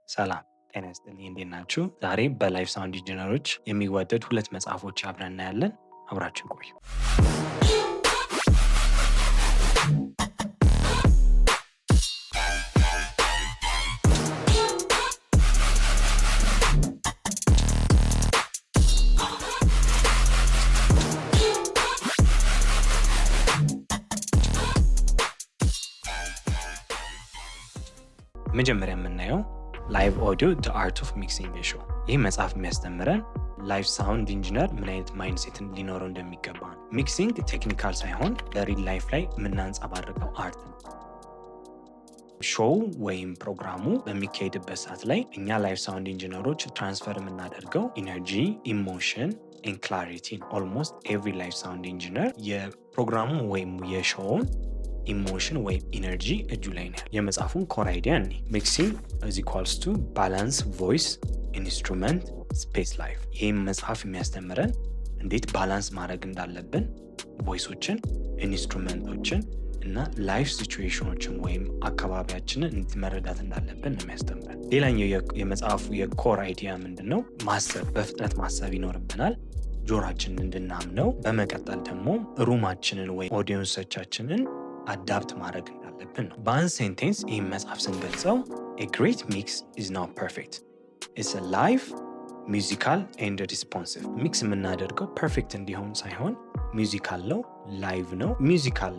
ሰላም ጤና ይስጥልኝ እንዴት ናችሁ? ዛሬ በላይፍ ሳውንድ ኢንጂነሮች የሚወደድ ሁለት መጽሐፎች አብረን እናያለን። አብራችን ቆዩ። መጀመሪያ የምናየው ላይቭ ኦዲዮ ዘ አርት ኦፍ ሚክሲንግ ኤ ሾው። ይህ መጽሐፍ የሚያስተምረን ላይቭ ሳውንድ ኢንጂነር ምን አይነት ማይንድሴትን ሊኖረው እንደሚገባ ነው። ሚክሲንግ ቴክኒካል ሳይሆን በሪል ላይፍ ላይ የምናንጸባርቀው አርት ነው። ሾው ወይም ፕሮግራሙ በሚካሄድበት ሰዓት ላይ እኛ ላይቭ ሳውንድ ኢንጂነሮች ትራንስፈር የምናደርገው ኢነርጂ፣ ኢሞሽን ኤንድ ክላሪቲ ነው። ኦልሞስት ኤቭሪ ላይቭ ሳውንድ ኢንጂነር የፕሮግራሙ ወይም የሾውን ኢሞሽን ወይም ኢነርጂ እጁ ላይ ነው። የመጽሐፉን ኮር አይዲያ እኔ ሚክሲንግ ኢዝ ኢኳልስ ቱ ባላንስ ቮይስ ኢንስትሩመንት ስፔስ ላይፍ። ይህም መጽሐፍ የሚያስተምረን እንዴት ባላንስ ማድረግ እንዳለብን ቮይሶችን፣ ኢንስትሩመንቶችን እና ላይፍ ሲቹዌሽኖችን ወይም አካባቢያችንን እንዴት መረዳት እንዳለብን ነው የሚያስተምረን። ሌላኛው የመጽሐፉ የኮር አይዲያ ምንድን ነው? ማሰብ፣ በፍጥነት ማሰብ ይኖርብናል ጆሯችንን እንድናምነው። በመቀጠል ደግሞ ሩማችንን ወይም ኦዲየንሶቻችንን አዳፕት ማድረግ እንዳለብን ነው። በአንድ ሴንቴንስ ይህን መጽሐፍ ስንገልጸው a great mix is not perfect. It's a live, musical and responsive. ሚክስ የምናደርገው ፐርፌክት እንዲሆን ሳይሆን ሚውዚካል ነው፣ ላይቭ ነው። ሚውዚካል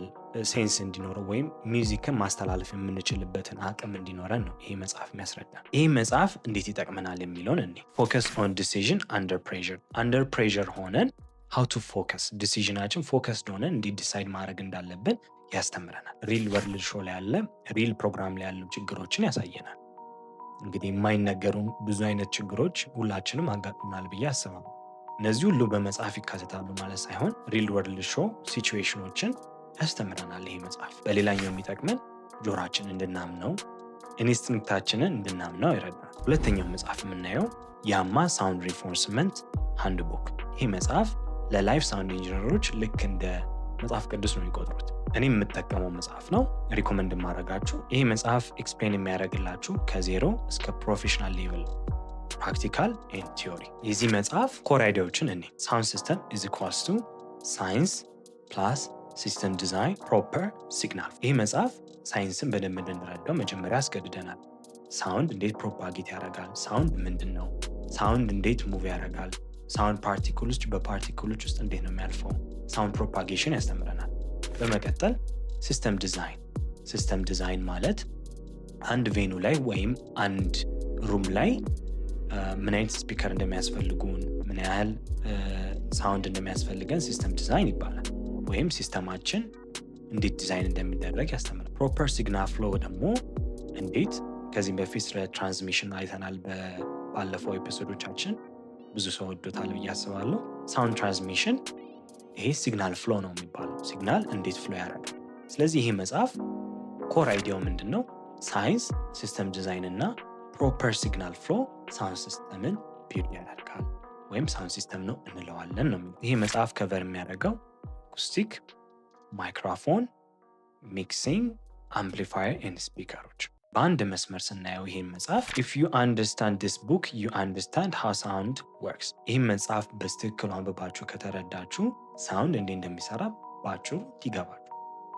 ሴንስ እንዲኖረው ወይም ሚውዚክን ማስተላለፍ የምንችልበትን አቅም እንዲኖረን ነው ይህ መጽሐፍ የሚያስረዳ። ይህ መጽሐፍ እንዴት ይጠቅመናል የሚለውን እኔ ፎከስ ኦን ዲሲዥን አንደር ፕሬዠር። አንደር ፕሬዠር ሆነን how to focus ዲሲዥናችን ፎከስድ ሆነን እንዴት ዲሳይድ ማድረግ እንዳለብን ያስተምረናል። ሪል ወርልድ ሾው ላይ ያለ ሪል ፕሮግራም ላይ ያሉ ችግሮችን ያሳየናል። እንግዲህ የማይነገሩ ብዙ አይነት ችግሮች ሁላችንም አጋጥሙናል ብዬ አስባለሁ። እነዚህ ሁሉ በመጽሐፍ ይካተታሉ ማለት ሳይሆን ሪል ወርልድ ሾው ሲቹዌሽኖችን ያስተምረናል ይሄ መጽሐፍ። በሌላኛው የሚጠቅመን ጆሯችን እንድናምነው፣ ኢንስቲንክታችንን እንድናምነው ይረዳል። ሁለተኛው መጽሐፍ የምናየው ያማ ሳውንድ ሪፎርስመንት ሃንድ ቡክ። ይህ መጽሐፍ ለላይፍ ሳውንድ ኢንጂነሮች ልክ እንደ መጽሐፍ ቅዱስ ነው የሚቆጥሩት። እኔ የምጠቀመው መጽሐፍ ነው ሪኮመንድ ማድረጋችሁ። ይህ መጽሐፍ ኤክስፕሌን የሚያደርግላችሁ ከዜሮ እስከ ፕሮፌሽናል ሌቭል ፕራክቲካል ኤንድ ቲዮሪ። የዚህ መጽሐፍ ኮር አይዲያዎችን እኔ ሳውንድ ሲስተም ኢዝ ኢኳልስ ቱ ሳይንስ ፕላስ ሲስተም ዲዛይን ፕሮፐር ሲግናል። ይህ መጽሐፍ ሳይንስን በደንብ እንድንረዳው መጀመሪያ ያስገድደናል። ሳውንድ እንዴት ፕሮፓጌት ያደርጋል? ሳውንድ ምንድን ነው? ሳውንድ እንዴት ሙቭ ያደርጋል? ሳውንድ ፓርቲክሎች በፓርቲክሎች ውስጥ እንዴት ነው የሚያልፈው? ሳውንድ ፕሮፓጌሽን ያስተምረናል። በመቀጠል ሲስተም ዲዛይን። ሲስተም ዲዛይን ማለት አንድ ቬኑ ላይ ወይም አንድ ሩም ላይ ምን አይነት ስፒከር እንደሚያስፈልጉን፣ ምን ያህል ሳውንድ እንደሚያስፈልገን ሲስተም ዲዛይን ይባላል። ወይም ሲስተማችን እንዴት ዲዛይን እንደሚደረግ ያስተምራል። ፕሮፐር ሲግናል ፍሎ ደግሞ እንዴት፣ ከዚህም በፊት ስለ ትራንስሚሽን አይተናል ባለፈው ኤፒሶዶቻችን፣ ብዙ ሰው ወዶታል ብዬ አስባለሁ። ሳውንድ ትራንስሚሽን ይሄ ሲግናል ፍሎ ነው የሚባለው። ሲግናል እንዴት ፍሎ ያደርጋል። ስለዚህ ይሄ መጽሐፍ ኮር አይዲያው ምንድን ነው? ሳይንስ፣ ሲስተም ዲዛይን እና ፕሮፐር ሲግናል ፍሎ ሳውንድ ሲስተምን ቢልድ ያደርጋል ወይም ሳውንድ ሲስተም ነው እንለዋለን ነው። ይሄ መጽሐፍ ከቨር የሚያደርገው አኩስቲክ፣ ማይክሮፎን፣ ሚክሲንግ፣ አምፕሊፋየር ኤንድ ስፒከሮች። በአንድ መስመር ስናየው ይህን መጽሐፍ if you understand this book you understand how sound works። ይህን መጽሐፍ በትክክሉ አንብባችሁ ከተረዳችሁ ሳውንድ እንዴት እንደሚሰራ ባችሁ ይገባችሁ።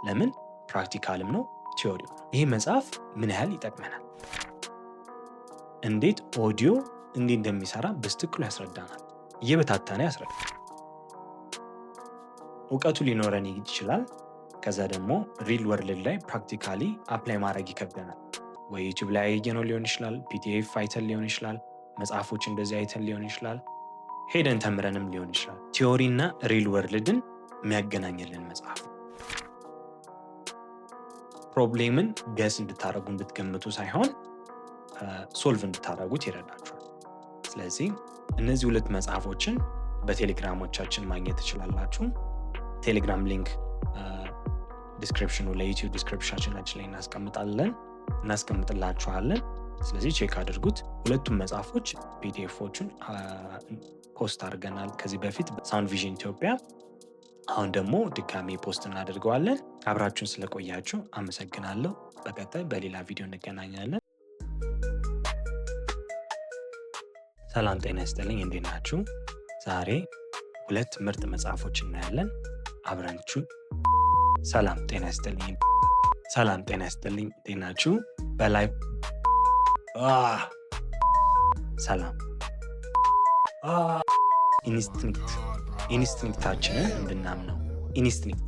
ለምን? ፕራክቲካልም ነው ቲዮሪ ነው። ይህ መጽሐፍ ምን ያህል ይጠቅመናል፣ እንዴት ኦዲዮ እንዴት እንደሚሰራ በትክክሉ ያስረዳናል። እየበታተነ ያስረዳናል። እውቀቱ ሊኖረን ይችላል። ከዛ ደግሞ ሪል ወርልድ ላይ ፕራክቲካሊ አፕላይ ማድረግ ይከብደናል። ወይ ዩቲዩብ ላይ ያየነው ሊሆን ይችላል፣ ፒዲኤፍ አይተን ሊሆን ይችላል፣ መጽሐፎች እንደዚህ አይተን ሊሆን ይችላል፣ ሄደን ተምረንም ሊሆን ይችላል። ቲዮሪ እና ሪል ወርልድን የሚያገናኝልን መጽሐፍ። ፕሮብሌምን ገስ እንድታደረጉ እንድትገምቱ ሳይሆን ሶልቭ እንድታደረጉት ይረዳችኋል። ስለዚህ እነዚህ ሁለት መጽሐፎችን በቴሌግራሞቻችን ማግኘት ትችላላችሁ። ቴሌግራም ሊንክ ዲስክሪፕሽኑ ለዩቲዩብ ዲስክሪፕሽናችን ላይ እናስቀምጥላችኋለን። ስለዚህ ቼክ አድርጉት። ሁለቱም መጽሐፎች ፒዲኤፎቹን ፖስት አድርገናል ከዚህ በፊት ሳውንድ ቪዥን ኢትዮጵያ። አሁን ደግሞ ድጋሚ ፖስት እናደርገዋለን። አብራችሁን ስለቆያችሁ አመሰግናለሁ። በቀጣይ በሌላ ቪዲዮ እንገናኛለን። ሰላም ጤና ይስጥልኝ፣ እንዴት ናችሁ? ዛሬ ሁለት ምርጥ መጽሐፎች እናያለን። አብረንችሁ ሰላም ጤና ይስጥልኝ፣ እንዴት ናችሁ? በላይ ሰላም ኢንስቲንክታችንን እንድናምነው ኢንስቲንክት